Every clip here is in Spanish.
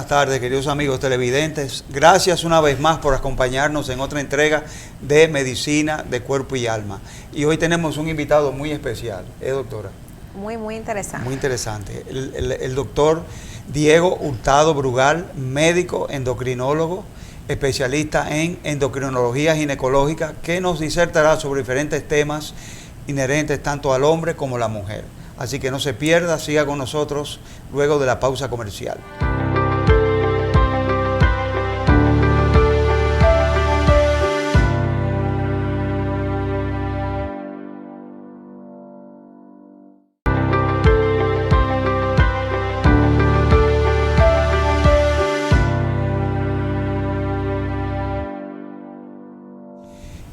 buenas tardes, queridos amigos televidentes. Gracias una vez más por acompañarnos en otra entrega de Medicina de Cuerpo y Alma. Y hoy tenemos un invitado muy especial, doctora. Muy interesante. Muy interesante. El doctor Diego Hurtado Brugal, médico endocrinólogo, especialista en endocrinología ginecológica, que nos disertará sobre diferentes temas inherentes tanto al hombre como a la mujer. Así que no se pierda, siga con nosotros luego de la pausa comercial.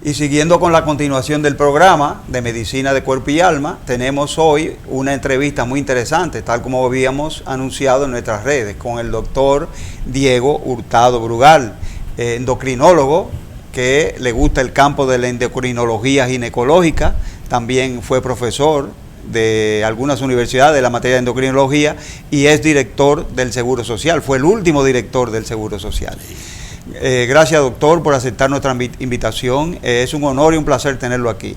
Y siguiendo con la continuación del programa de Medicina de Cuerpo y Alma, tenemos hoy una entrevista muy interesante, tal como habíamos anunciado en nuestras redes, con el doctor Diego Hurtado Brugal, endocrinólogo que le gusta el campo de la endocrinología ginecológica, también fue profesor de algunas universidades de la materia de endocrinología y es director del Seguro Social, fue el último director del Seguro Social. Gracias, doctor, por aceptar nuestra invitación. Es un honor y un placer tenerlo aquí.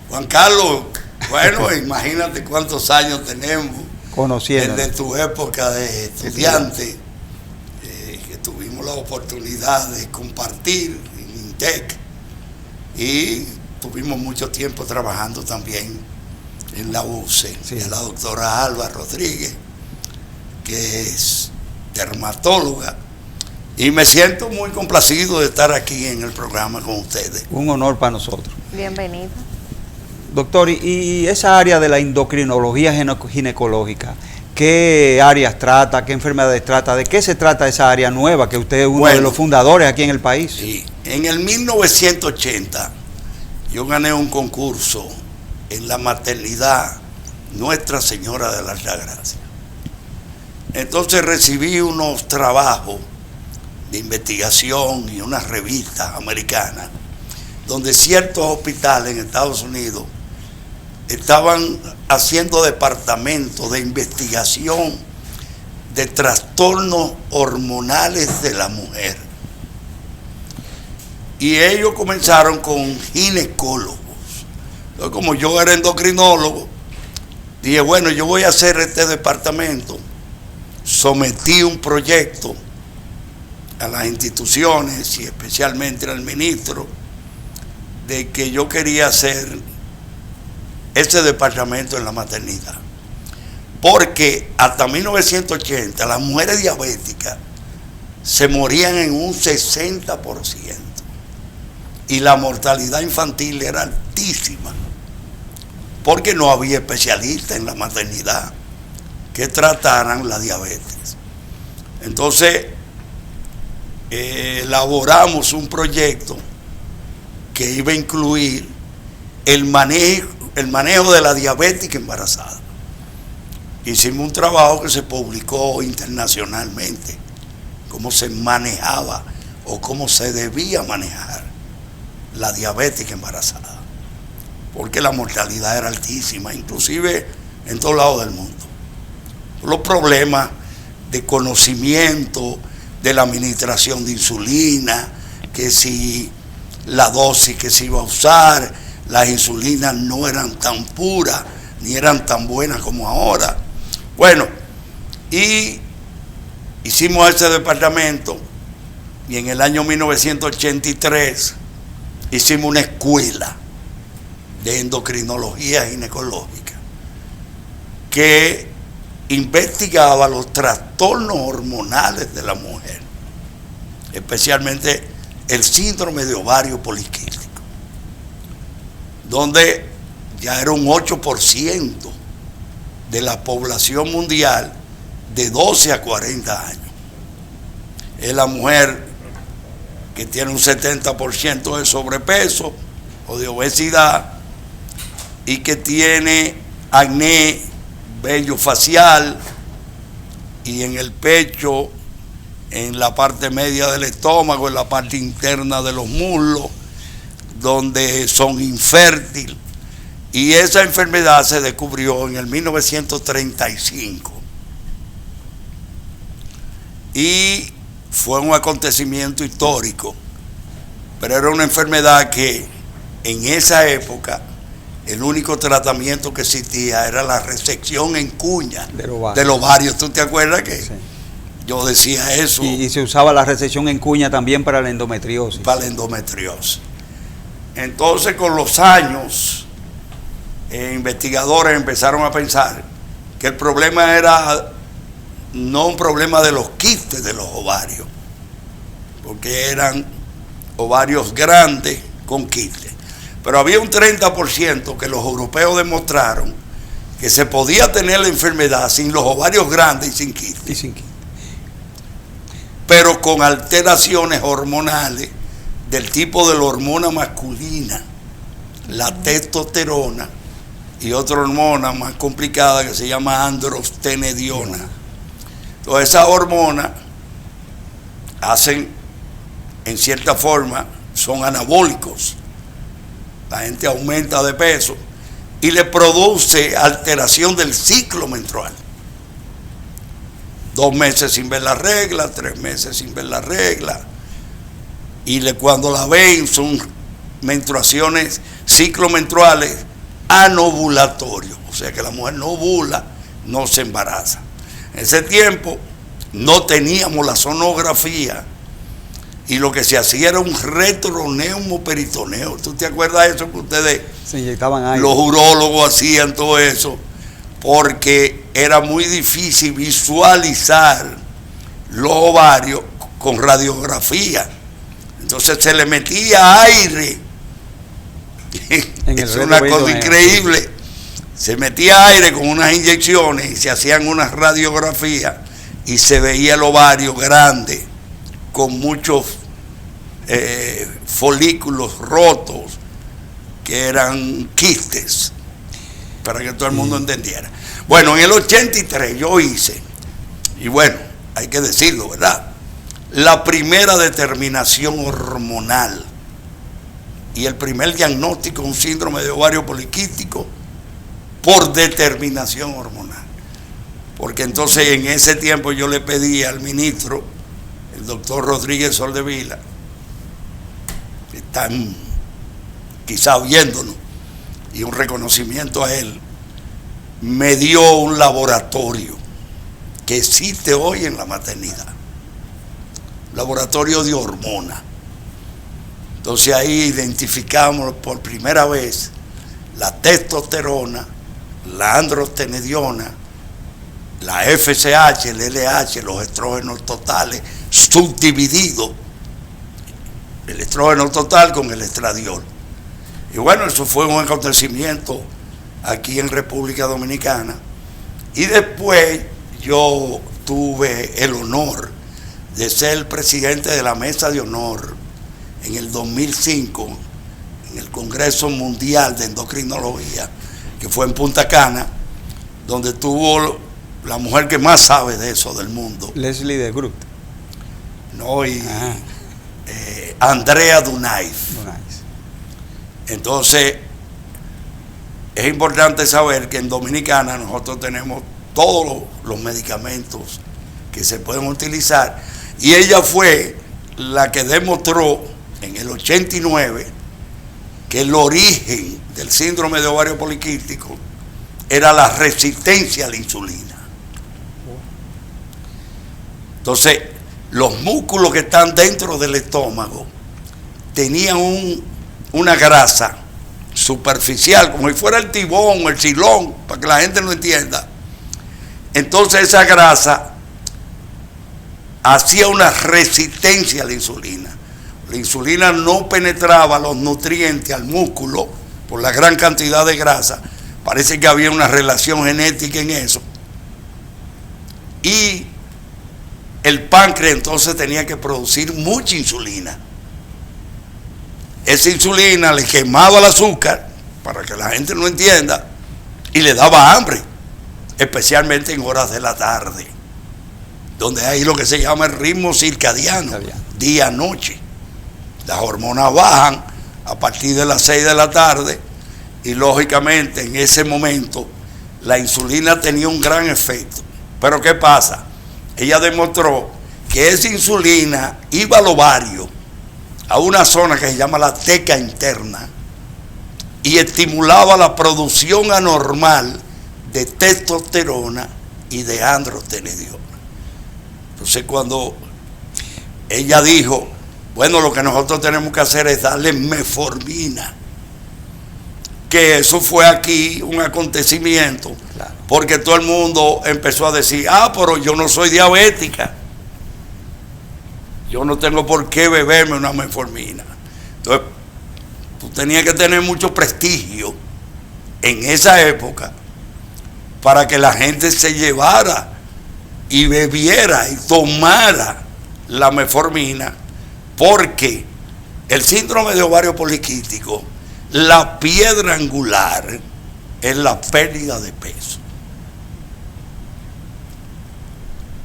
Juan Carlos, bueno, imagínate cuántos años tenemos conociendo desde tu época de estudiante, que tuvimos la oportunidad de compartir en INTEC y tuvimos mucho tiempo trabajando también en la UCE, de la doctora Alba Rodríguez, que es dermatóloga. Y me siento muy complacido de estar aquí en el programa con ustedes. Un honor para nosotros. Bienvenido. Doctor, y esa área de la endocrinología ginecológica, ¿qué áreas trata? ¿Qué enfermedades trata? ¿De qué se trata esa área nueva que usted es uno de los fundadores aquí en el país? Sí, en el 1980 yo gané un concurso en la maternidad Nuestra Señora de la Altagracia. Entonces recibí unos trabajos de investigación y una revista americana donde ciertos hospitales en Estados Unidos estaban haciendo departamentos de investigación de trastornos hormonales de la mujer. Y ellos comenzaron con ginecólogos. Entonces, como yo era endocrinólogo, dije, bueno, yo voy a hacer este departamento. Sometí un proyecto a las instituciones y especialmente al ministro de que yo quería hacer ese departamento en la maternidad, porque hasta 1980 las mujeres diabéticas se morían en un 60% y la mortalidad infantil era altísima porque no había especialistas en la maternidad que trataran la diabetes. Entonces elaboramos un proyecto que iba a incluir el manejo de la diabética embarazada. Hicimos un trabajo que se publicó internacionalmente, cómo se manejaba o cómo se debía manejar la diabética embarazada, porque la mortalidad era altísima, inclusive en todos lados del mundo. Los problemas de conocimiento de la administración de insulina, que si la dosis que se iba a usar, las insulinas no eran tan puras, ni eran tan buenas como ahora. Bueno, y hicimos ese departamento, y en el año 1983 hicimos una escuela de endocrinología ginecológica que investigaba los trastornos hormonales de la mujer, especialmente el síndrome de ovario poliquístico, donde ya era un 8% de la población mundial de 12 a 40 años. Es la mujer que tiene un 70% de sobrepeso o de obesidad y que tiene acné, vello facial y en el pecho, en la parte media del estómago, en la parte interna de los muslos, donde son infértiles. Y esa enfermedad se descubrió en el 1935. y fue un acontecimiento histórico, pero era una enfermedad que en esa época el único tratamiento que existía era la resección en cuña del ovario. ¿Tú te acuerdas que sí, yo decía eso? Y se usaba la resección en cuña también para la endometriosis. Para la endometriosis. Entonces, con los años, investigadores empezaron a pensar que el problema era no un problema de los quistes de los ovarios, porque eran ovarios grandes con quistes. Pero había un 30% que los europeos demostraron que se podía tener la enfermedad sin los ovarios grandes y sin quistes. Pero con alteraciones hormonales del tipo de la hormona masculina, la testosterona, y otra hormona más complicada que se llama androstenediona. Entonces esas hormonas hacen, en cierta forma, son anabólicos. La gente aumenta de peso y le produce alteración del ciclo menstrual. 2 meses sin ver la regla, 3 meses sin ver la regla. Y cuando la ven son menstruaciones, ciclos menstruales anovulatorios. O sea que la mujer no ovula, no se embaraza. En ese tiempo no teníamos la sonografía y lo que se hacía era un retroneumoperitoneo. ¿Tú te acuerdas de eso que ustedes, se inyectaban aire? Los urólogos hacían todo eso, porque era muy difícil visualizar los ovarios con radiografía. Entonces se le metía aire. Es una cosa increíble. Se metía aire con unas inyecciones y se hacían unas radiografías y se veía el ovario grande con muchos folículos rotos que eran quistes, para que todo el mundo entendiera. Bueno, en el 83 yo hice, y bueno, hay que decirlo, ¿verdad?, la primera determinación hormonal y el primer diagnóstico de un síndrome de ovario poliquístico por determinación hormonal. Porque entonces en ese tiempo yo le pedí al ministro, el doctor Rodríguez Soldevila, que están quizá viéndonos, y un reconocimiento a él, me dio un laboratorio que existe hoy en la maternidad, laboratorio de hormonas. Entonces ahí identificamos por primera vez la testosterona, la androstenediona, la FSH, el LH, los estrógenos totales subdivididos, el estrógeno total con el estradiol. Y bueno, eso fue un acontecimiento aquí en República Dominicana. Y después yo tuve el honor de ser el presidente de la mesa de honor en el 2005 en el Congreso Mundial de Endocrinología, que fue en Punta Cana, donde tuvo la mujer que más sabe de eso del mundo, Leslie de Groot. No, y Andrea Dunay. Entonces es importante saber que en Dominicana nosotros tenemos todos los medicamentos que se pueden utilizar, y ella fue la que demostró en el 89 que el origen del síndrome de ovario poliquístico era la resistencia a la insulina. Entonces, los músculos que están dentro del estómago tenían una grasa superficial, como si fuera el tibón o el silón, para que la gente lo entienda. Entonces esa grasa hacía una resistencia a la insulina. La insulina no penetraba los nutrientes al músculo por la gran cantidad de grasa. Parece que había una relación genética en eso. Y el páncreas entonces tenía que producir mucha insulina. Esa insulina le quemaba el azúcar, para que la gente lo entienda, y le daba hambre, especialmente en horas de la tarde, donde hay lo que se llama el ritmo circadiano, día-noche. Las hormonas bajan a partir de las 6 de la tarde y lógicamente en ese momento la insulina tenía un gran efecto. Pero ¿qué pasa? Ella demostró que esa insulina iba al ovario, a una zona que se llama la teca interna, y estimulaba la producción anormal de testosterona y de androstenediona. Entonces cuando ella dijo, bueno, lo que nosotros tenemos que hacer es darle metformina, que eso fue aquí un acontecimiento, Claro. porque todo el mundo empezó a decir, pero yo no soy diabética, yo no tengo por qué beberme una metformina. Entonces, tú tenías que tener mucho prestigio en esa época para que la gente se llevara y bebiera y tomara la metformina, porque el síndrome de ovario poliquístico, la piedra angular es la pérdida de peso.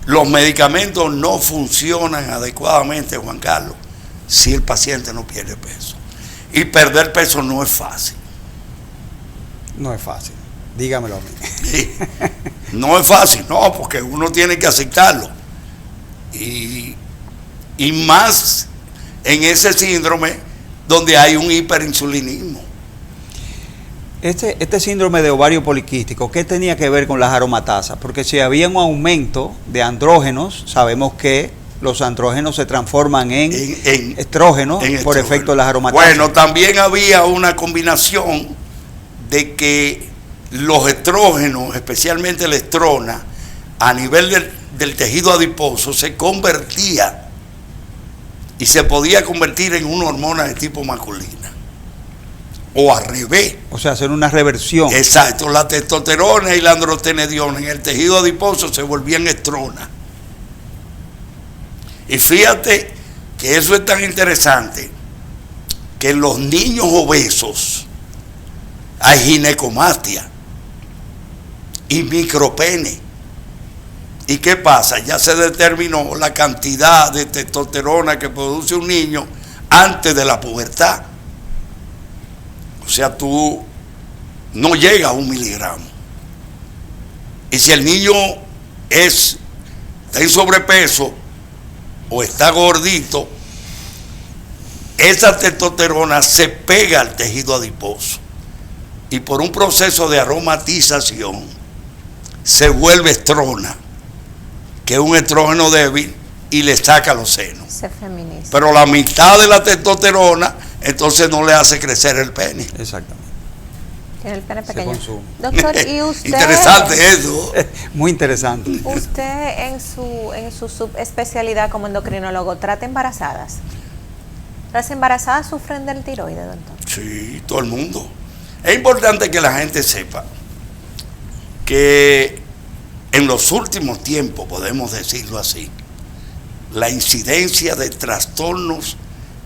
Los medicamentos no funcionan adecuadamente, Juan Carlos, si el paciente no pierde peso. Y perder peso no es fácil. No es fácil. Dígamelo a mí. Sí. No es fácil, no, porque uno tiene que aceptarlo. Y más en ese síndrome donde hay un hiperinsulinismo. Este síndrome de ovario poliquístico, ¿qué tenía que ver con las aromatasas? Porque si había un aumento de andrógenos, sabemos que los andrógenos se transforman en estrógenos por efecto de las aromatasas. Bueno, también había una combinación de que los estrógenos, especialmente la estrona, a nivel del tejido adiposo, se convertía y se podía convertir en una hormona de tipo masculina. O al revés. O sea, hacer una reversión. Exacto, la testosterona y la androstenediona en el tejido adiposo se volvían estrona. Y fíjate que eso es tan interesante que en los niños obesos hay ginecomastia y micropene. ¿Y qué pasa? Ya se determinó la cantidad de testosterona que produce un niño antes de la pubertad. O sea, tú no llegas a 1 miligramo. Y si el niño está en sobrepeso o está gordito, esa testosterona se pega al tejido adiposo y por un proceso de aromatización se vuelve estrona, que es un estrógeno débil, y le saca los senos. Se feminiza. Pero la mitad de la testosterona entonces no le hace crecer el pene. Exactamente. Tiene el pene Se pequeño. consume. Doctor, ¿y usted? Interesante eso. Muy interesante. ¿Usted en su subespecialidad como endocrinólogo trata embarazadas? ¿Las embarazadas sufren del tiroides, doctor? Sí, todo el mundo. Es importante que la gente sepa que en los últimos tiempos, podemos decirlo así, la incidencia de trastornos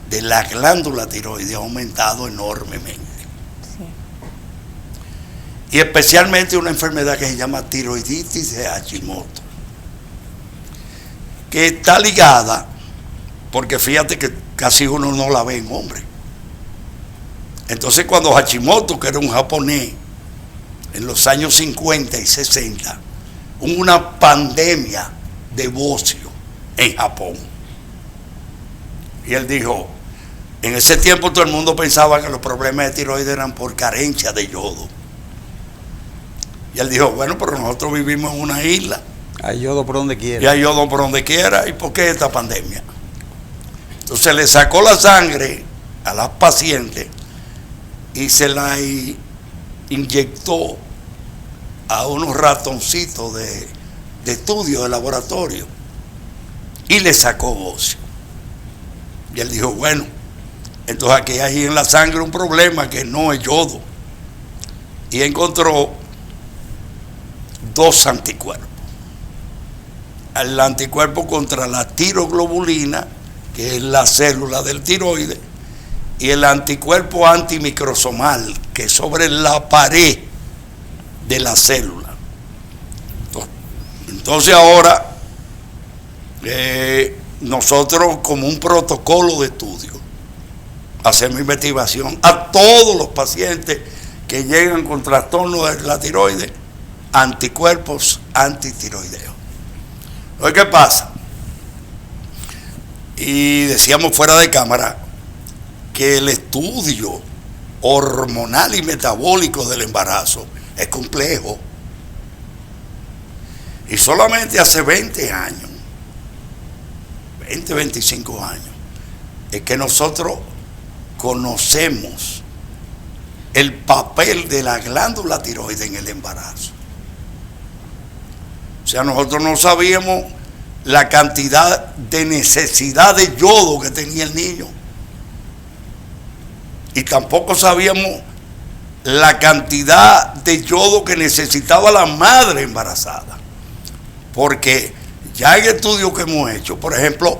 de la glándula tiroides ha aumentado enormemente. Sí. Y especialmente una enfermedad que se llama tiroiditis de Hashimoto, que está ligada, porque fíjate que casi uno no la ve en hombres. Entonces cuando Hashimoto, que era un japonés, en los años 50 y 60, hubo una pandemia de bocio en Japón. Y él dijo, en ese tiempo todo el mundo pensaba que los problemas de tiroides eran por carencia de yodo. Y él dijo, bueno, pero nosotros vivimos en una isla. Hay yodo por donde quiera. Y hay yodo por donde quiera. ¿Y por qué esta pandemia? Entonces le sacó la sangre a las pacientes y se la inyectó a unos ratoncitos de estudio, de laboratorio, y le sacó bocio. Y él dijo, bueno, entonces aquí hay en la sangre un problema que no es yodo. Y encontró 2 anticuerpos. El anticuerpo contra la tiroglobulina, que es la célula del tiroides, y el anticuerpo antimicrosomal, que es sobre la pared de la célula. Entonces ahora nosotros, como un protocolo de estudio, hacemos investigación a todos los pacientes que llegan con trastornos de la tiroides, anticuerpos antitiroideos. ¿Qué pasa? Y decíamos fuera de cámara que el estudio hormonal y metabólico del embarazo es complejo. Y solamente hace 20 años, 20, 25 años, es que nosotros conocemos el papel de la glándula tiroides en el embarazo. O sea, nosotros no sabíamos la cantidad de necesidad de yodo que tenía el niño. Y tampoco sabíamos la cantidad de yodo que necesitaba la madre embarazada. Porque ya en estudios que hemos hecho, por ejemplo,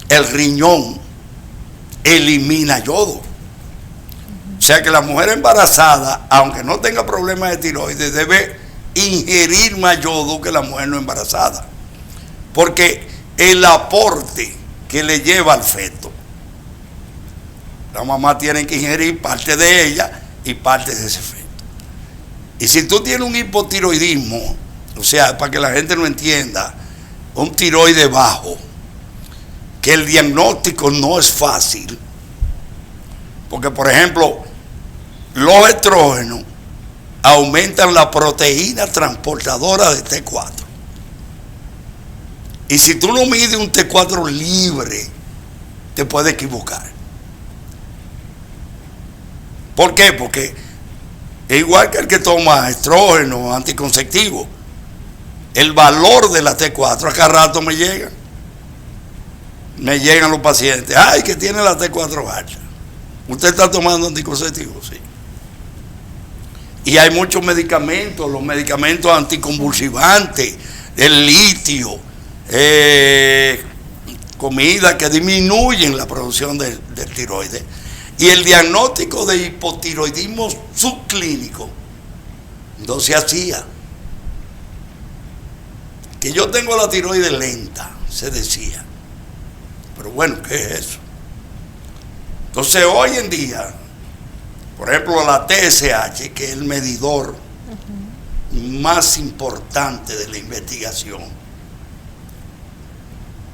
el riñón elimina yodo. O sea que la mujer embarazada, aunque no tenga problemas de tiroides, debe ingerir más yodo que la mujer no embarazada. Porque el aporte que le lleva al feto, la mamá tiene que ingerir parte de ella y parte de ese feto. Y si tú tienes un hipotiroidismo, o sea, para que la gente no entienda, un tiroide bajo, que el diagnóstico no es fácil, porque por ejemplo, los estrógenos aumentan la proteína transportadora de T4. Y si tú no mides un T4 libre, te puedes equivocar. ¿Por qué? Porque es igual que el que toma estrógeno, anticonceptivo. El valor de la T4 a cada rato me llegan. Me llegan los pacientes. Ay, que tiene la T4 baja. ¿Usted está tomando anticonceptivos? Sí. Y hay muchos medicamentos, los medicamentos anticonvulsivantes, el litio, comida que disminuyen la producción del tiroides. Y el diagnóstico de hipotiroidismo subclínico no se hacía. Que yo tengo la tiroides lenta, se decía. Pero bueno, ¿qué es eso? Entonces hoy en día, por ejemplo, la TSH, que es el medidor más importante de la investigación,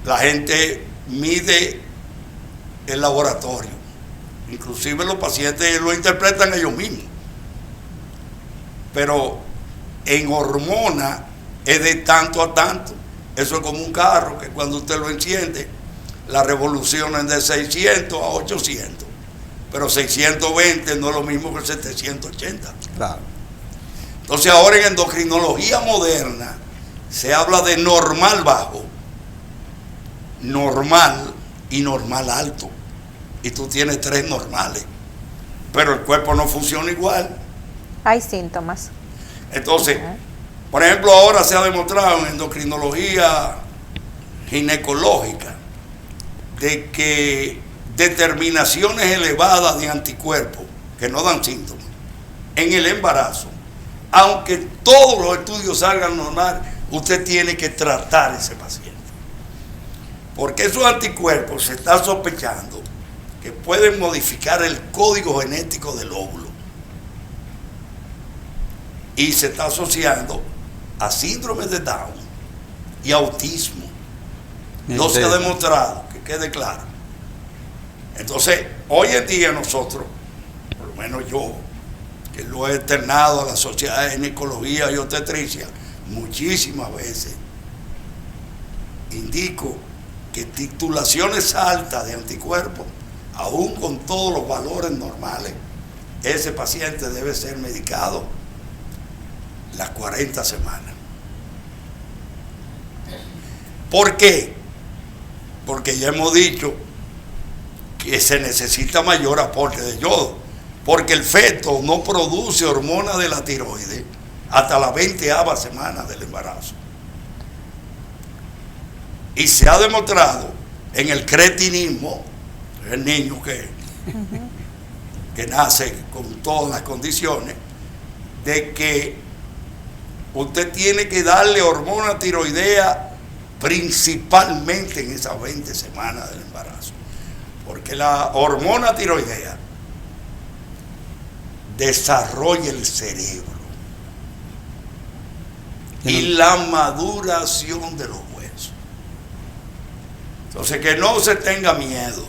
la gente mide el laboratorio. Inclusive los pacientes lo interpretan ellos mismos. Pero en hormona es de tanto a tanto. Eso es como un carro que cuando usted lo enciende, la revolución es de 600 a 800. Pero 620 no es lo mismo que 780. Claro. Entonces ahora en endocrinología moderna se habla de normal bajo, normal y normal alto. Y tú tienes 3 normales. Pero el cuerpo no funciona igual. Hay síntomas. Entonces, por ejemplo, ahora se ha demostrado en endocrinología ginecológica de que determinaciones elevadas de anticuerpos que no dan síntomas en el embarazo, aunque todos los estudios salgan normal, usted tiene que tratar a ese paciente. Porque esos anticuerpos se está sospechando que pueden modificar el código genético del óvulo. Y se está asociando a síndrome de Down y autismo. No se ha demostrado, que quede claro. Entonces, hoy en día nosotros, por lo menos yo, que lo he externado a la Sociedad de Ginecología y Obstetricia muchísimas veces, indico que titulaciones altas de anticuerpos, aún con todos los valores normales, ese paciente debe ser medicado las 40 semanas. ¿Por qué? Porque ya hemos dicho que se necesita mayor aporte de yodo, porque el feto no produce hormona de la tiroides hasta la 20ª semana del embarazo. Y se ha demostrado en el cretinismo, el niño que nace con todas las condiciones, de que usted tiene que darle hormona tiroidea principalmente en esas 20 semanas del embarazo. Porque la hormona tiroidea desarrolla el cerebro y la maduración de los huesos. Entonces, que no se tenga miedo.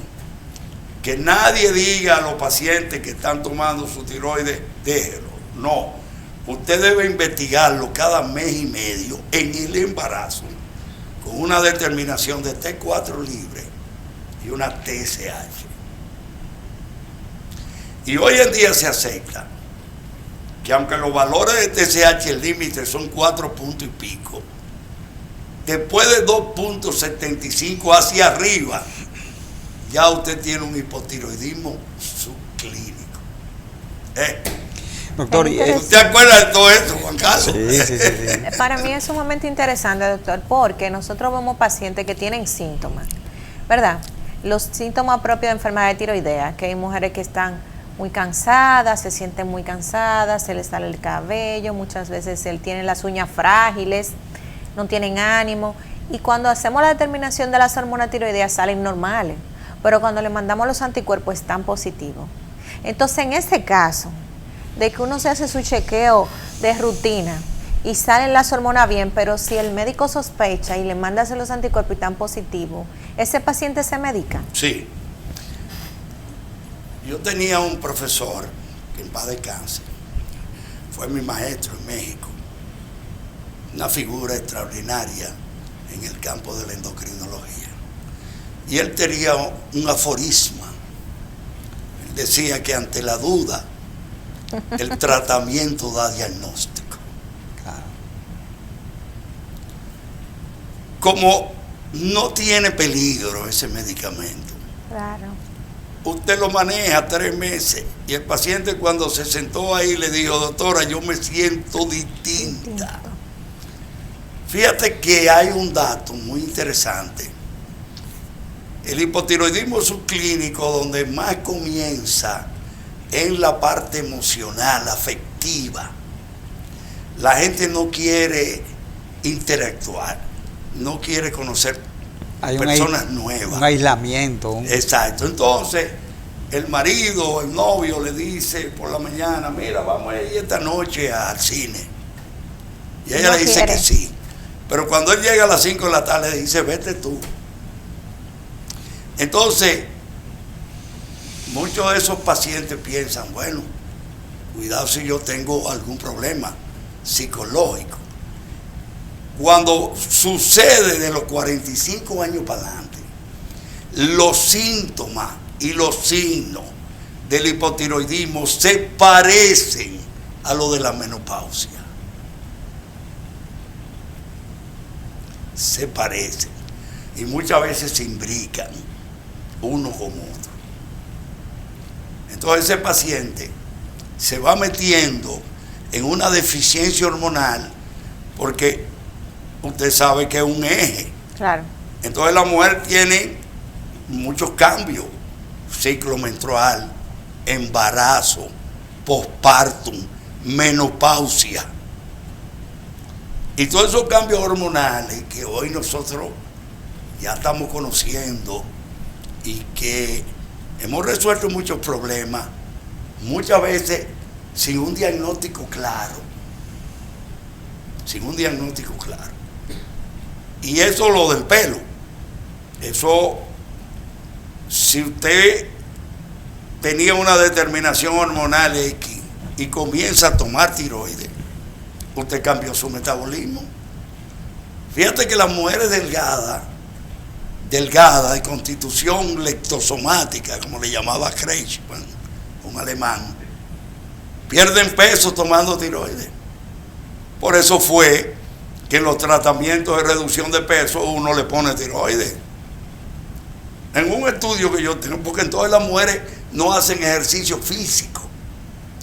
Que nadie diga a los pacientes que están tomando su tiroides, déjelo. No. Usted debe investigarlo cada mes y medio en el embarazo con una determinación de T4 libre y una TSH. Y hoy en día se acepta que aunque los valores de TSH el límite son 4 puntos y pico, después de 2.75 hacia arriba, ya usted tiene un hipotiroidismo subclínico. Doctor, ¿Usted acuerda de todo esto, Juan Carlos? Sí. Para mí es sumamente interesante, doctor, porque nosotros vemos pacientes que tienen síntomas, ¿verdad? Los síntomas propios de enfermedad de tiroidea, que hay mujeres que están muy cansadas, se sienten muy cansadas, se les sale el cabello, muchas veces él tiene las uñas frágiles, no tienen ánimo, y cuando hacemos la determinación de las hormonas tiroideas salen normales, pero cuando le mandamos los anticuerpos están positivos. Entonces, en este caso, de que uno se hace su chequeo de rutina y salen las hormonas bien, pero si el médico sospecha y le manda a hacer los anticuerpos y están positivos, ¿ese paciente se medica? Sí. Yo tenía un profesor que en paz descanse, fue mi maestro en México, una figura extraordinaria en el campo de la endocrinología. Y él tenía un aforisma. Él decía que ante la duda, el tratamiento da diagnóstico. Claro. Como no tiene peligro ese medicamento, Claro. usted lo maneja 3 meses y el paciente cuando se sentó ahí le dijo, doctora, yo me siento distinta. Fíjate que hay un dato muy interesante. El hipotiroidismo subclínico, donde más comienza en la parte emocional, afectiva. La gente no quiere interactuar, no quiere conocer Hay personas nuevas. Un aislamiento. Exacto. Entonces, el marido, el novio le dice por la mañana, mira, vamos a ir esta noche al cine. Y ella No le dice quiere. que sí. Pero cuando él llega a las 5 de la tarde, le dice, vete tú. Entonces, muchos de esos pacientes piensan, bueno, cuidado si yo tengo algún problema psicológico. Cuando sucede de los 45 años para adelante, los síntomas y los signos del hipotiroidismo se parecen a lo de la menopausia. Se parecen y muchas veces se imbrican uno con otro. Entonces ese paciente se va metiendo en una deficiencia hormonal porque usted sabe que es un eje. Claro. Entonces la mujer tiene muchos cambios: ciclo menstrual, embarazo, postpartum, menopausia. Y todos esos cambios hormonales que hoy nosotros ya estamos conociendo y que hemos resuelto muchos problemas, muchas veces sin un diagnóstico claro. Sin un diagnóstico claro. Y eso lo del pelo. Eso, si usted tenía una determinación hormonal X y comienza a tomar tiroides, usted cambió su metabolismo. Fíjate que las mujeres delgadas, de constitución leptosomática, como le llamaba Kreischmann, un alemán, pierden peso tomando tiroides. Por eso fue que en los tratamientos de reducción de peso uno le pone tiroides. En un estudio que yo tengo, porque entonces las mujeres no hacen ejercicio físico,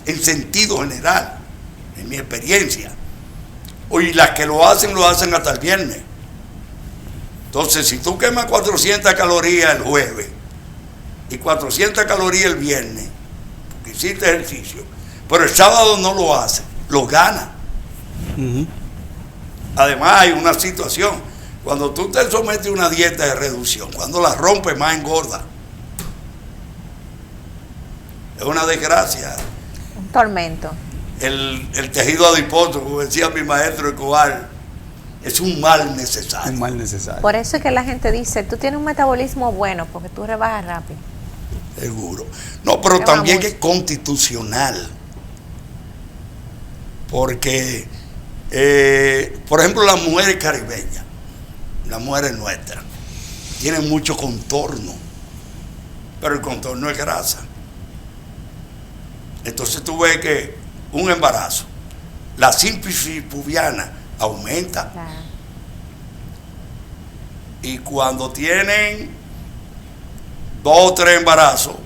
en sentido general, en mi experiencia. Y las que lo hacen hasta el viernes. Entonces, si tú quemas 400 calorías el jueves y 400 calorías el viernes, porque hiciste ejercicio, pero el sábado no lo haces, lo ganas. Además, hay una situación: cuando tú te sometes a una dieta de reducción, cuando la rompes, más engorda. Es una desgracia. Un tormento. El tejido adiposo, como decía mi maestro Escobar, Es un mal necesario. Un mal necesario. Por eso es que la gente dice, tú tienes un metabolismo bueno porque tú rebajas rápido. Seguro. No, pero Rebaja también mucho. es constitucional. Porque, por ejemplo, las mujeres caribeñas, las mujeres nuestras, tienen mucho contorno, pero el contorno es grasa. Entonces tú ves que un embarazo, la sínfisis pubiana aumenta. Claro. Y cuando tienen 2 o 3 embarazos,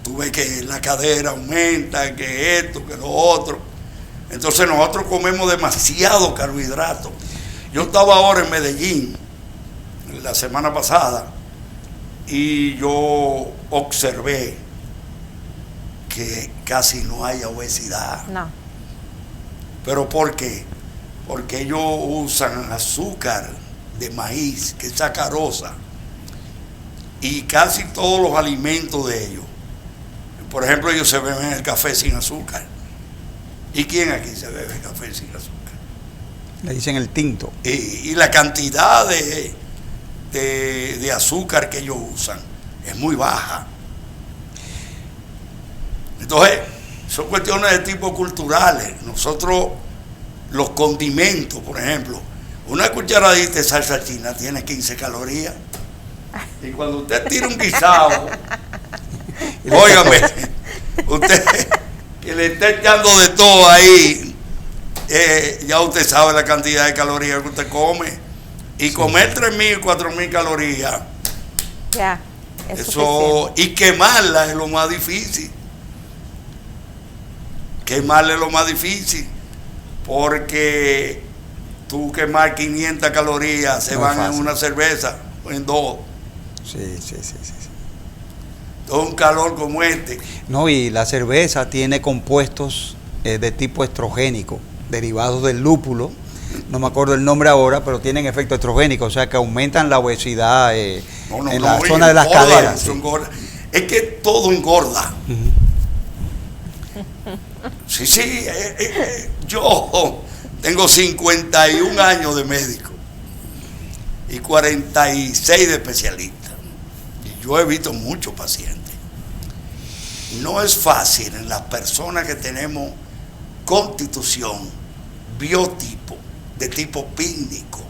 tú ves que la cadera aumenta, que esto, que lo otro. Entonces nosotros comemos demasiado carbohidrato. Yo estaba ahora en Medellín, la semana pasada, y yo observé que casi no hay obesidad. No. ¿Pero por qué? Porque ellos usan azúcar de maíz, que es sacarosa, y casi todos los alimentos de ellos. Por ejemplo, ellos se beben el café sin azúcar. ¿Y quién aquí se bebe café sin azúcar? Le dicen el tinto. Y la cantidad de azúcar que ellos usan es muy baja. Entonces, son cuestiones de tipo culturales. Nosotros, los condimentos, por ejemplo, una cucharadita de salsa china tiene 15 calorías. Y cuando usted tira un guisado, óigame, usted que le está echando de todo ahí, ya usted sabe la cantidad de calorías que usted come. Y comer 3.000, 4.000 calorías, Ya. Es eso, y quemarla es lo más difícil. Quemarla es lo más difícil, porque tú quemar 500 calorías se No es van en fácil. una cerveza o en 2. Sí. Todo un calor como este. No, y la cerveza tiene compuestos de tipo estrogénico, derivados del lúpulo. No me acuerdo el nombre ahora, pero tienen efecto estrogénico, o sea que aumentan la obesidad en la zona de las engorda, caderas. eso engorda. Es que todo engorda. Sí, yo tengo 51 años de médico y 46 de especialista. Y yo he visto muchos pacientes. No es fácil en las personas que tenemos constitución, biotipo, de tipo pícnico.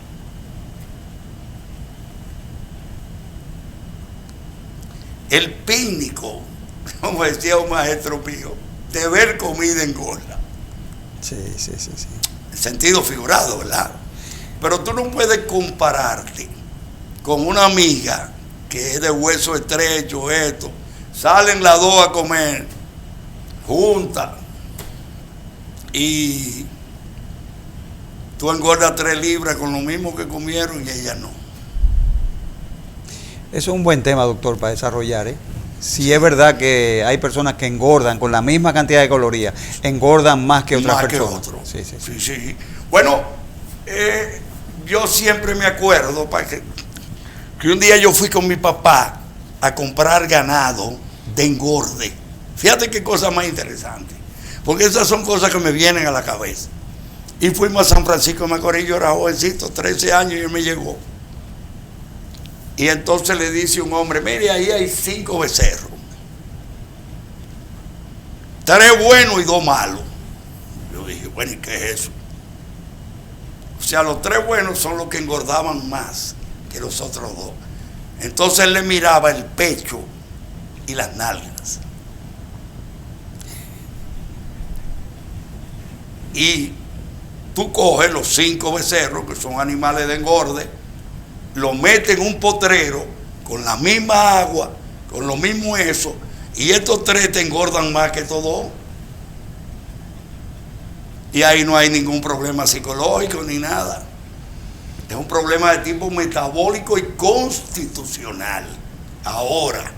El pícnico, como decía un maestro mío, de ver comida engorda. Sí. En sentido figurado, ¿verdad? Pero tú no puedes compararte con una amiga que es de hueso estrecho, esto. Salen las dos a comer juntas y tú engordas 3 libras con lo mismo que comieron y ella no. Eso es un buen tema, doctor, para desarrollar, ¿eh? Si es verdad que hay personas que engordan con la misma cantidad de calorías, engordan más que otras Más personas. que otro. Sí. Sí. Bueno, yo siempre me acuerdo que un día yo fui con mi papá a comprar ganado de engorde. Fíjate qué cosa más interesante, porque esas son cosas que me vienen a la cabeza. Y fuimos a San Francisco de Macorís, yo era jovencito, 13 años, y él me llegó. Y entonces le dice un hombre, mire, ahí hay 5 becerros. 3 buenos y 2 malos. Yo dije, bueno, ¿y qué es eso? O sea, los 3 buenos son los que engordaban más que los otros 2. Entonces él le miraba el pecho y las nalgas. Y tú coges los 5 becerros, que son animales de engorde, los metes en un potrero con la misma agua, con lo mismo eso, y estos 3 te engordan más que todos. Y ahí no hay ningún problema psicológico ni nada. Es un problema de tipo metabólico y constitucional. Ahora,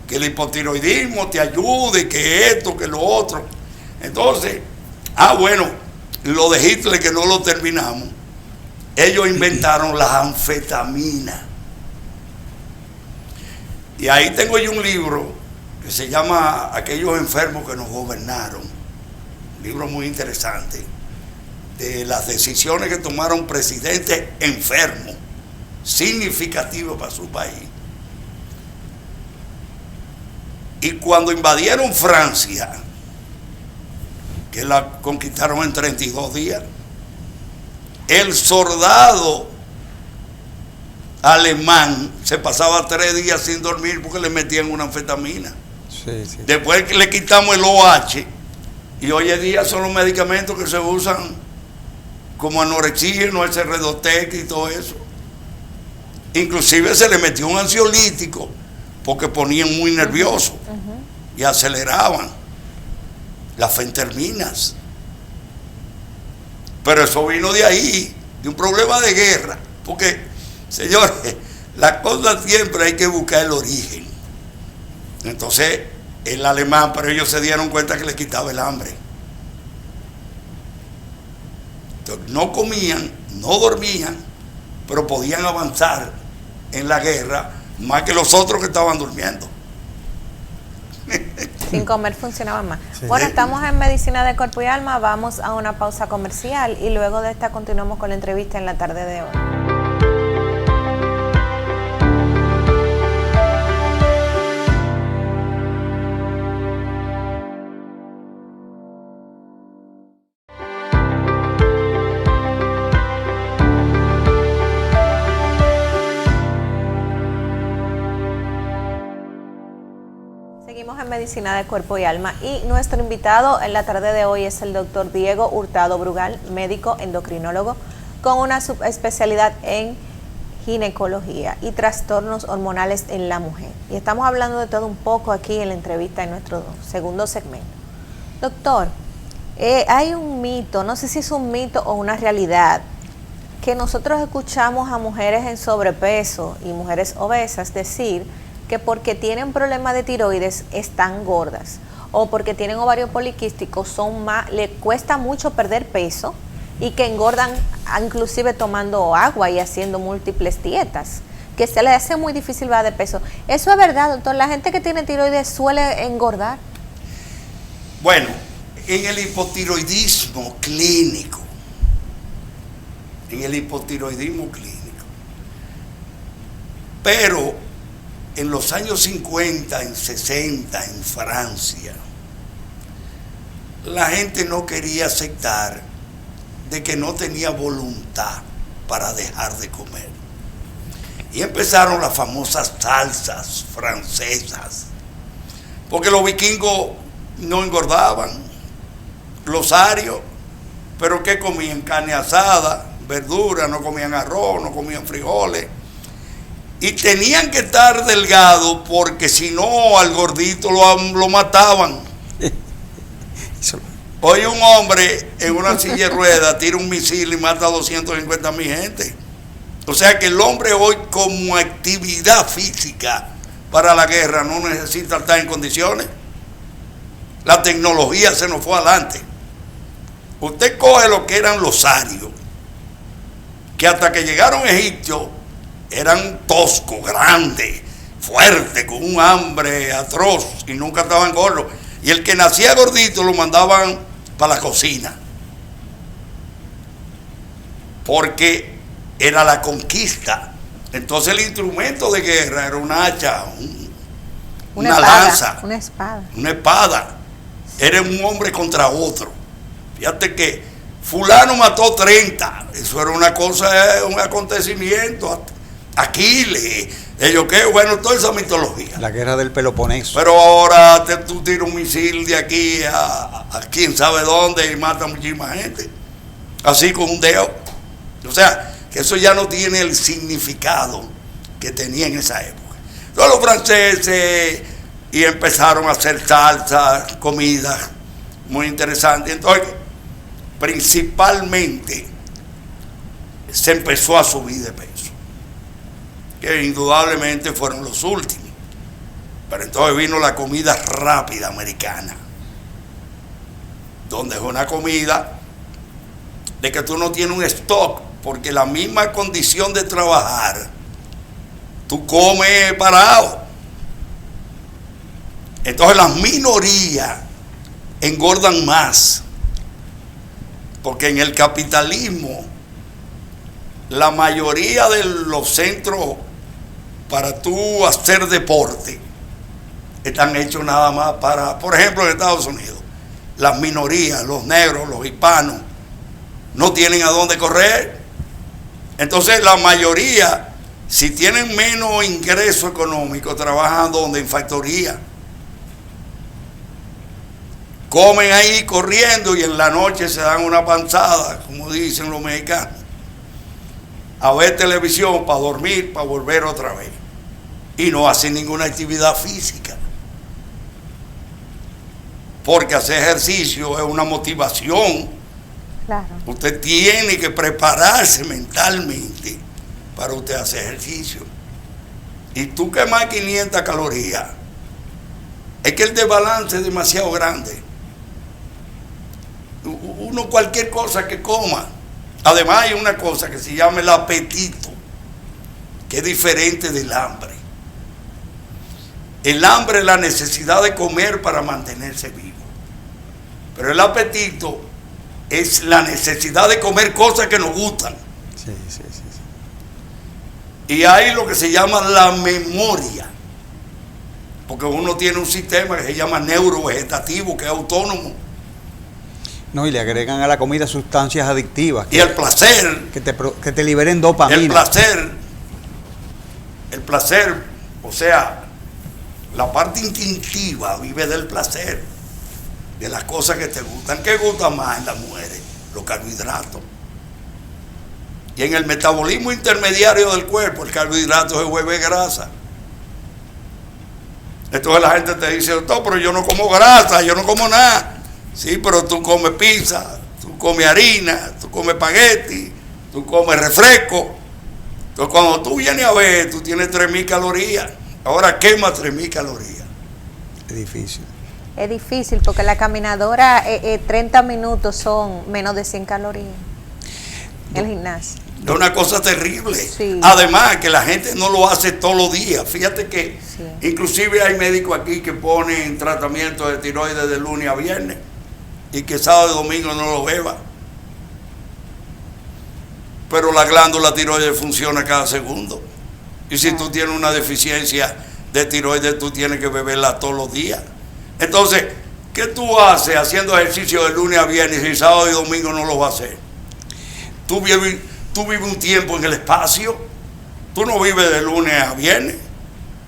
que el hipotiroidismo te ayude, que esto, que lo otro. Entonces, bueno, lo de Hitler que no lo terminamos. Ellos inventaron las anfetaminas. Y ahí tengo yo un libro que se llama Aquellos enfermos que nos gobernaron. Un libro muy interesante. de las decisiones que tomaron presidentes enfermos, significativos para su país. Y cuando invadieron Francia, que la conquistaron en 32 días, el soldado alemán se pasaba 3 días sin dormir porque le metían una anfetamina. Sí, sí. Después que le quitamos el OH, y hoy en día son los medicamentos que se usan como anorexia, el Cerredotec y todo eso. Inclusive se le metió un ansiolítico porque ponían muy nerviosos y aceleraban las fenterminas. Pero eso vino de ahí, de un problema de guerra, porque, señores, las cosas siempre hay que buscar el origen. Entonces, el alemán, pero ellos se dieron cuenta que les quitaba el hambre. Entonces, no comían, no dormían, pero podían avanzar en la guerra más que los otros que estaban durmiendo. Sin comer funcionaba más. Sí. Bueno, estamos en Medicina de Cuerpo y Alma, vamos a una pausa comercial y luego de esta continuamos con la entrevista en la tarde de hoy. Seguimos en Medicina de Cuerpo y Alma y nuestro invitado en la tarde de hoy es el doctor Diego Hurtado Brugal, médico endocrinólogo con una subespecialidad en ginecología y trastornos hormonales en la mujer. Y estamos hablando de todo un poco aquí en la entrevista en nuestro segundo segmento. Doctor, hay un mito, no sé si es un mito o una realidad, que nosotros escuchamos a mujeres en sobrepeso y mujeres obesas decir que porque tienen problemas de tiroides están gordas o porque tienen ovario poliquístico le cuesta mucho perder peso y que engordan inclusive tomando agua y haciendo múltiples dietas, que se les hace muy difícil bajar de peso. ¿Eso es verdad, doctor? ¿La gente que tiene tiroides suele engordar? Bueno, en el hipotiroidismo clínico, pero en los años 50, en 60, en Francia, la gente no quería aceptar de que no tenía voluntad para dejar de comer. Y empezaron las famosas salsas francesas, porque los vikingos no engordaban, los arios, pero ¿qué comían? Carne asada, verdura, no comían arroz, no comían frijoles. Y tenían que estar delgados porque si no al gordito lo mataban. Hoy un hombre en una silla de ruedas tira un misil y mata a 250,000 gente. O sea que el hombre hoy como actividad física para la guerra no necesita estar en condiciones. La tecnología se nos fue adelante. Usted coge lo que eran los arios, que hasta que llegaron egipcios eran toscos, grandes, fuertes, con un hambre atroz y nunca estaban gordos. Y el que nacía gordito lo mandaban para la cocina, porque era la conquista. Entonces el instrumento de guerra era un hacha, una espada, lanza, una espada. Era un hombre contra otro. Fíjate que fulano mató 30. Eso era una cosa, un acontecimiento. Aquiles, ellos qué, bueno, toda esa mitología. La guerra del Peloponeso. Pero ahora tú tiras un misil de aquí a quién sabe dónde y mata a muchísima gente. Así con un dedo. O sea, que eso ya no tiene el significado que tenía en esa época. Entonces los franceses y empezaron a hacer salsas, comidas muy interesantes. Entonces, principalmente se empezó a subir de peso, que indudablemente fueron los últimos. Pero entonces vino la comida rápida americana, donde es una comida de que tú no tienes un stock, porque la misma condición de trabajar, tú comes parado. Entonces las minorías engordan más Porque en el capitalismo, la mayoría de los centros para tú hacer deporte están hechos nada más para, por ejemplo, en Estados Unidos, las minorías, los negros, los hispanos, no tienen a dónde correr. Entonces la mayoría, si tienen menos ingreso económico, trabajan donde, en factoría. Comen ahí corriendo y en la noche se dan una panzada, como dicen los mexicanos, a ver televisión para dormir, para volver otra vez. Y no hacen ninguna actividad física. Porque hacer ejercicio es una motivación. Claro. Usted tiene que prepararse mentalmente para usted hacer ejercicio. Y tú quemas 500 calorías. Es que el desbalance es demasiado grande. Uno cualquier cosa que coma. Además hay una cosa que se llama el apetito, que es diferente del hambre. El hambre es la necesidad de comer para mantenerse vivo. Pero el apetito es la necesidad de comer cosas que nos gustan. Sí. Y hay lo que se llama la memoria. Porque uno tiene un sistema que se llama neurovegetativo, que es autónomo. No, y le agregan a la comida sustancias adictivas. Y el placer. Que te liberen dopamina. El placer, o sea, la parte instintiva vive del placer, de las cosas que te gustan. ¿Qué gusta más en las mujeres? Los carbohidratos. Y en el metabolismo intermediario del cuerpo, el carbohidrato se vuelve grasa. Entonces la gente te dice, doctor, pero yo no como grasa, yo no como nada. Sí, pero tú comes pizza, tú comes harina, tú comes espagueti, tú comes refresco. Entonces cuando tú vienes a ver, tú tienes 3.000 calorías. Ahora quema 3.000 calorías. Es difícil. Es difícil porque la caminadora, 30 minutos son menos de 100 calorías. El gimnasio. Es una cosa terrible. Sí. Además que la gente no lo hace todos los días. Fíjate que inclusive hay médicos aquí que ponen tratamiento de tiroides de lunes a viernes y que sábado y domingo no lo beba. Pero la glándula tiroides funciona cada segundo. Y si tú tienes una deficiencia de tiroides, tú tienes que beberla todos los días. Entonces, ¿qué tú haces haciendo ejercicio de lunes a viernes y sábado y domingo no lo vas a hacer? Tú vives un tiempo en el espacio. Tú no vives de lunes a viernes.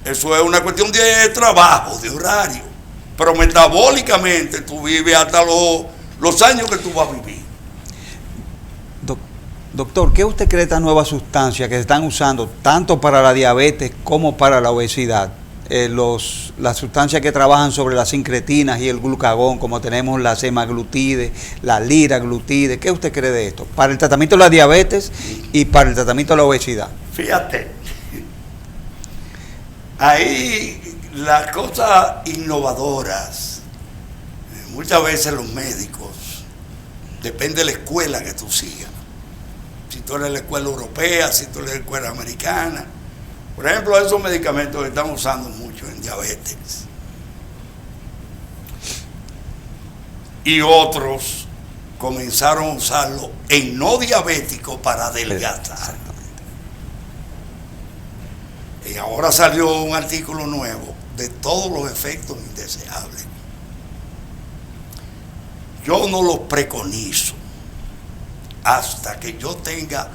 Eso es una cuestión de trabajo, de horario. Pero metabólicamente tú vives hasta los años que tú vas a vivir. Doctor, ¿qué usted cree de estas nuevas sustancias que se están usando tanto para la diabetes como para la obesidad? Las sustancias que trabajan sobre las sincretinas y el glucagón, como tenemos la semaglutide, la liraglutide. ¿Qué usted cree de esto? Para el tratamiento de la diabetes y para el tratamiento de la obesidad. Fíjate, ahí las cosas innovadoras, muchas veces los médicos, depende de la escuela que tú sigas. Si tú eres de la escuela europea, si tú eres de la escuela americana. Por ejemplo, esos medicamentos que están usando mucho en diabetes. Y otros comenzaron a usarlo en no diabéticos para adelgazar. Y ahora salió un artículo nuevo de todos los efectos indeseables. Yo no los preconizo hasta que yo tenga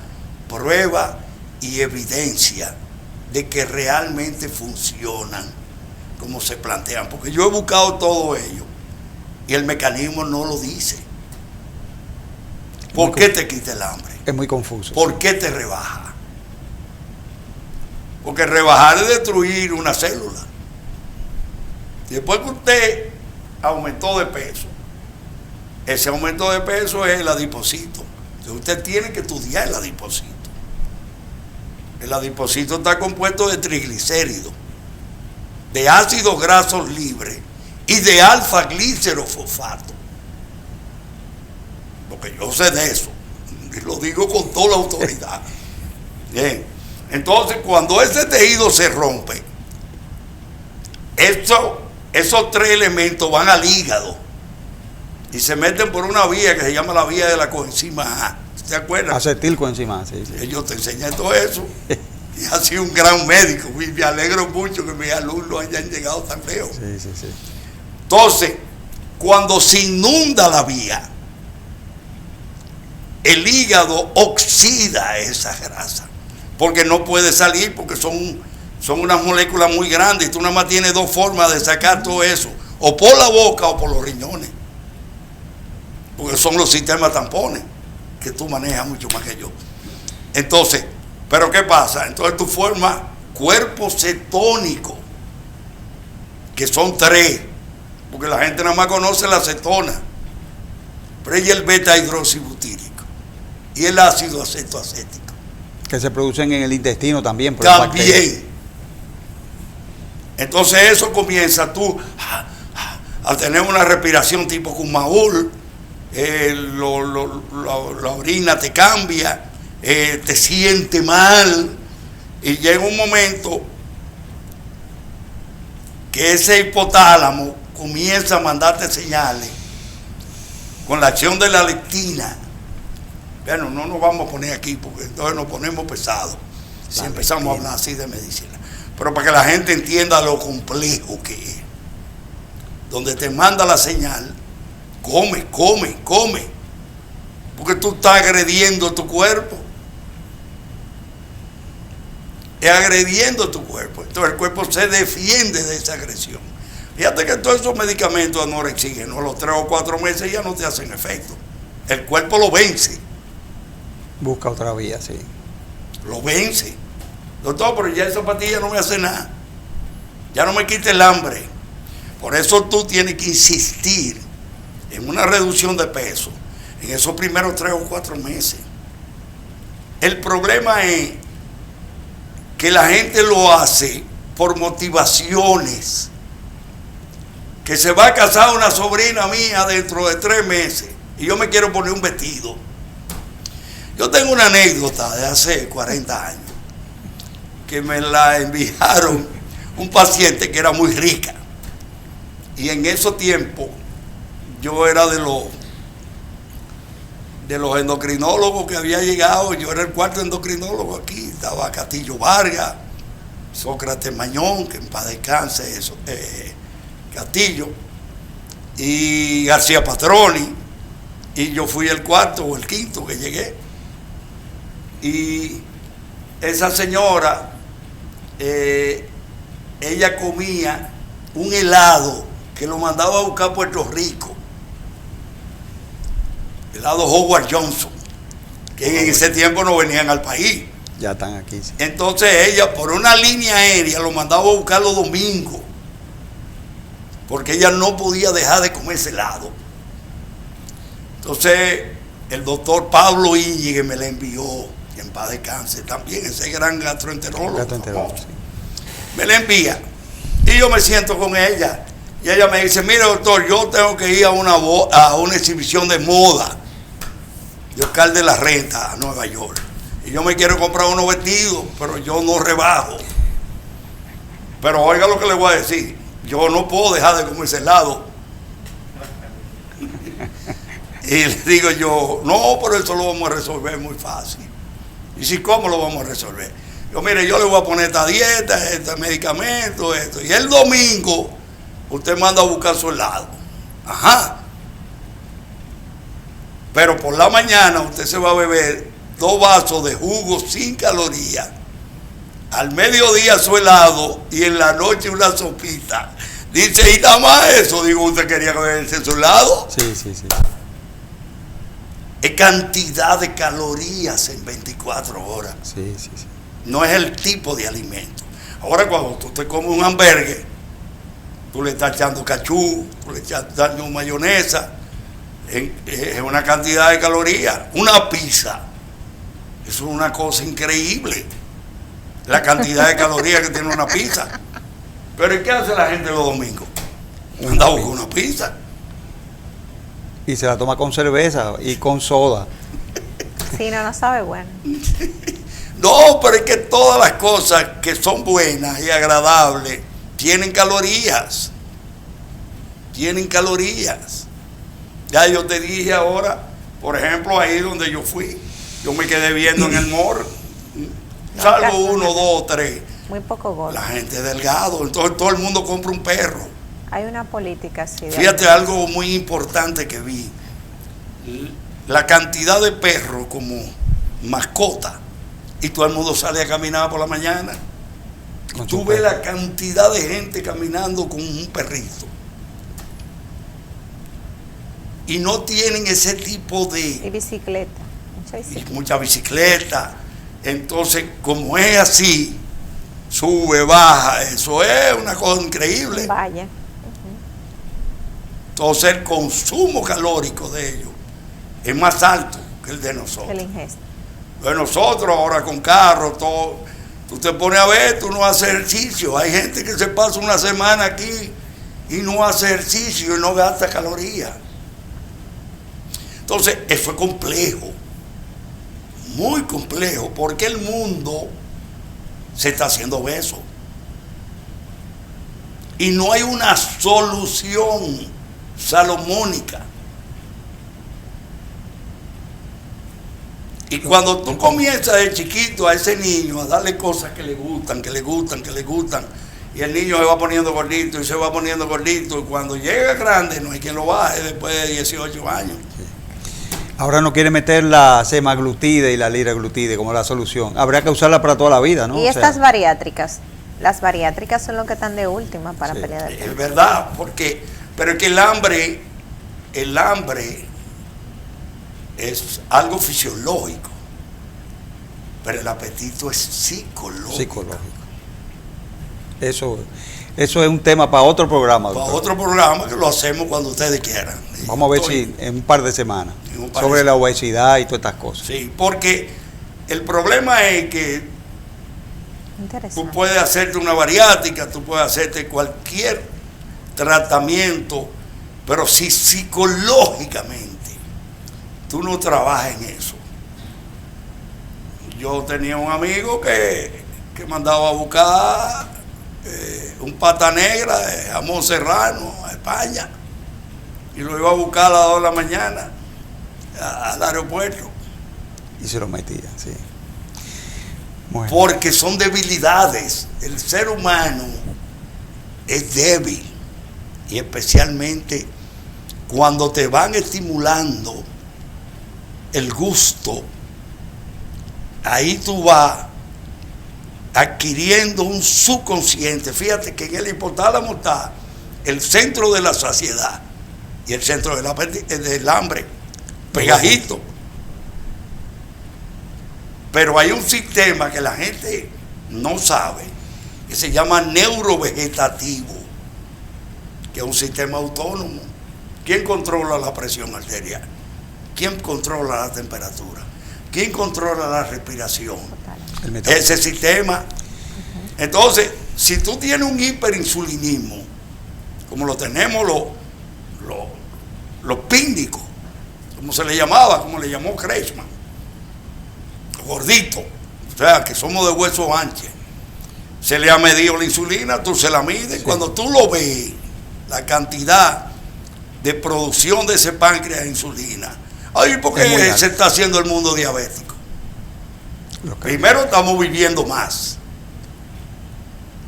prueba y evidencia de que realmente funcionan como se plantean, porque yo he buscado todo ello y el mecanismo no lo dice. ¿Por qué te quita el hambre? Es muy confuso. ¿Por qué te rebaja? Porque rebajar es destruir una célula. Y después que usted aumentó de peso, ese aumento de peso es el adipocito. Entonces usted tiene que estudiar el adipocito. El adipocito está compuesto de triglicéridos, de ácidos grasos libres y de alfa-glicerofosfato. Porque yo sé de eso, y lo digo con toda la autoridad. Bien, entonces cuando ese tejido se rompe, esos 3 elementos van al hígado y se meten por una vía que se llama la vía de la coenzima A. ¿Te acuerdas? Acetilcoenzima, sí, sí. Ellos te enseñan todo eso. Y ha sido un gran médico. Y me alegro mucho que mis alumnos hayan llegado tan lejos. Sí, sí, sí. Entonces, cuando se inunda la vía, el hígado oxida esa grasa. Porque no puede salir, porque son unas moléculas muy grandes. Y tú nada más tienes dos formas de sacar todo eso. O por la boca o por los riñones. Porque son los sistemas tampones que tú manejas mucho más que yo. Entonces, ¿pero qué pasa? Entonces tú formas cuerpos cetónicos, que son 3, porque la gente nada más conoce la acetona, pero hay el beta-hidroxibutírico y el ácido acetoacético. Que se producen en el intestino también. Por También. Entonces eso comienza tú a tener una respiración tipo Kumaul, la orina te cambia, te siente mal, y llega un momento que ese hipotálamo comienza a mandarte señales con la acción de la lectina. Bueno, no nos vamos a poner aquí porque entonces nos ponemos pesados si empezamos a hablar así de medicina, pero para que la gente entienda lo complejo que es, donde te manda la señal: come, porque tú estás agrediendo tu cuerpo. Es agrediendo tu cuerpo. Entonces el cuerpo se defiende de esa agresión. Fíjate que todos esos medicamentos anorexígenos, a los 3 o 4 meses ya no te hacen efecto. El cuerpo lo vence. Busca otra vía, sí. Lo vence. Doctor, pero ya esa pastilla no me hace nada. Ya no me quita el hambre. Por eso tú tienes que insistir en una reducción de peso en esos primeros 3 o 4 meses. El problema es que la gente lo hace por motivaciones. Que se va a casar una sobrina mía dentro de 3 meses y yo me quiero poner un vestido. Yo tengo una anécdota de hace 40 años que me la enviaron un paciente que era muy rica, y en esos tiempos yo era de los endocrinólogos que había llegado. Yo era el 4º endocrinólogo aquí. Estaba Castillo Vargas, Sócrates Mañón, que en paz descanse eso, Castillo, y García Patroni, y yo fui el 4º o el 5º que llegué. Y esa señora, ella comía un helado que lo mandaba a buscar a Puerto Rico, helado Howard Johnson, que en ese tiempo no venían al país. Ya están aquí. Sí. Entonces ella, por una línea aérea, lo mandaba a buscar los domingos, porque ella no podía dejar de comer ese helado. Entonces el doctor Pablo Íñiguez me la envió, que en paz descanse también, ese gran gastroenterólogo. Sí. Me la envía y yo me siento con ella y ella me dice: mire, doctor, yo tengo que ir a una exhibición de moda de Oscar de la Renta a Nueva York, y yo me quiero comprar unos vestidos, pero yo no rebajo. Pero oiga lo que le voy a decir: yo no puedo dejar de comer ese helado. Y le digo yo: no, pero eso lo vamos a resolver muy fácil. Y si, ¿cómo lo vamos a resolver? Yo: mire, yo le voy a poner esta dieta, este medicamento, esto, y el domingo usted manda a buscar su helado. Ajá. Pero por la mañana usted se va a beber 2 vasos de jugo sin calorías, al mediodía su helado y en la noche una sopita. Dice: y nada más eso. Digo: ¿usted quería beberse su helado? Sí, sí, sí. Es cantidad de calorías en 24 horas. Sí, sí, sí. No es el tipo de alimento. Ahora, cuando tú te comes un hamburgues, tú le estás echando cachú, tú le estás echando mayonesa, es una cantidad de calorías. Una pizza, eso es una cosa increíble, la cantidad de calorías que tiene una pizza. Pero ¿y qué hace la gente los domingos? Anda a buscar una pizza. Y se la toma con cerveza y con soda. Sí, no sabe bueno. No, pero es que todas las cosas que son buenas y agradables tienen calorías. Tienen calorías. Ya yo te dije ahora, por ejemplo, ahí donde yo fui, yo me quedé viendo en el mall, salgo 1, 2, 3. Muy poco gol. La gente delgado, entonces todo el mundo compra un perro. Hay una política así. Fíjate algo muy importante que vi. La cantidad de perros como mascota y todo el mundo sale a caminar por la mañana. Tú ves la cantidad de gente caminando con un perrito. Y no tienen ese tipo de... Y bicicleta. Mucha bicicleta. Entonces, como es así, sube, baja, eso es una cosa increíble. Vaya. Entonces el consumo calórico de ellos es más alto que el de nosotros. El ingesta. De nosotros ahora con carros, todo, tú te pones a ver, tú no haces ejercicio. Hay gente que se pasa una semana aquí y no hace ejercicio y no gasta calorías. Entonces, eso es complejo, muy complejo, porque el mundo se está haciendo obeso. Y no hay una solución salomónica. Y cuando tú comienzas de chiquito a ese niño a darle cosas que le gustan, y el niño se va poniendo gordito y se va poniendo gordito, y cuando llega grande no hay quien lo baje después de 18 años. Ahora no quiere meter la semaglutide y la liraglutide como la solución. Habría que usarla para toda la vida, ¿no? Y estas bariátricas, las bariátricas son lo que están de última para pelear. Es verdad, pero es que el hambre es algo fisiológico, pero el apetito es psicológico. Eso es un tema para otro programa, doctor. Para otro programa que lo hacemos cuando ustedes quieran. Vamos a ver si en un par de semanas, sobre la obesidad y todas estas cosas. Sí, porque el problema es que tú puedes hacerte una bariátrica, tú puedes hacerte cualquier tratamiento, pero si psicológicamente tú no trabajas en eso. Yo tenía un amigo que mandaba a buscar un pata negra de jamón serrano a España y lo iba a buscar a las 2 de la mañana al aeropuerto. Y se lo metía, sí. Bueno. Porque son debilidades. El ser humano es débil, y especialmente cuando te van estimulando el gusto, ahí tú vas adquiriendo un subconsciente. Fíjate que en el hipotálamo está el centro de la saciedad y el centro del hambre, pegadito. Pero hay un sistema que la gente no sabe, que se llama neurovegetativo, que es un sistema autónomo. ¿Quién controla la presión arterial? ¿Quién controla la temperatura? ¿Quién controla la respiración? Ese sistema. Entonces, si tú tienes un hiperinsulinismo, como lo tenemos los píndicos, como se le llamaba, como le llamó Kretschmann, gordito, o sea, que somos de huesos anchos, se le ha medido la insulina, tú se la mides, sí. Cuando tú lo ves, la cantidad de producción de ese páncreas de insulina, ay, ¿por qué se está haciendo el mundo diabético? Primero, estamos viviendo más,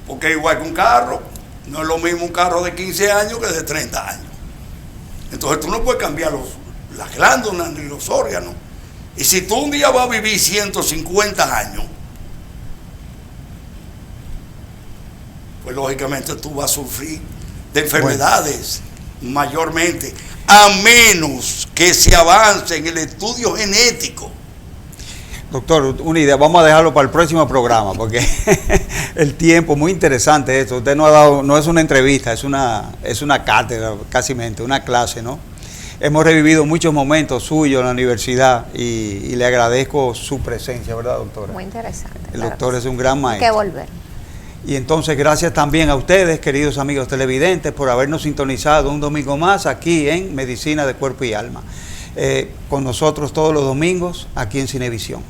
porque igual que un carro, no es lo mismo un carro de 15 años que de 30 años. Entonces tú no puedes cambiar las glándulas ni los órganos. Y si tú un día vas a vivir 150 años, pues lógicamente tú vas a sufrir de enfermedades mayormente, a menos que se avance en el estudio genético. Doctor, una idea, vamos a dejarlo para el próximo programa, porque el tiempo, muy interesante esto. Usted no ha dado, no es una entrevista, es una cátedra, casi una clase, ¿no? Hemos revivido muchos momentos suyos en la universidad y le agradezco su presencia, ¿verdad, doctora? Muy interesante. El doctor es un gran maestro. Hay que volver. Y entonces, gracias también a ustedes, queridos amigos televidentes, por habernos sintonizado un domingo más aquí en Medicina de Cuerpo y Alma. Con nosotros todos los domingos, aquí en Cinevisión.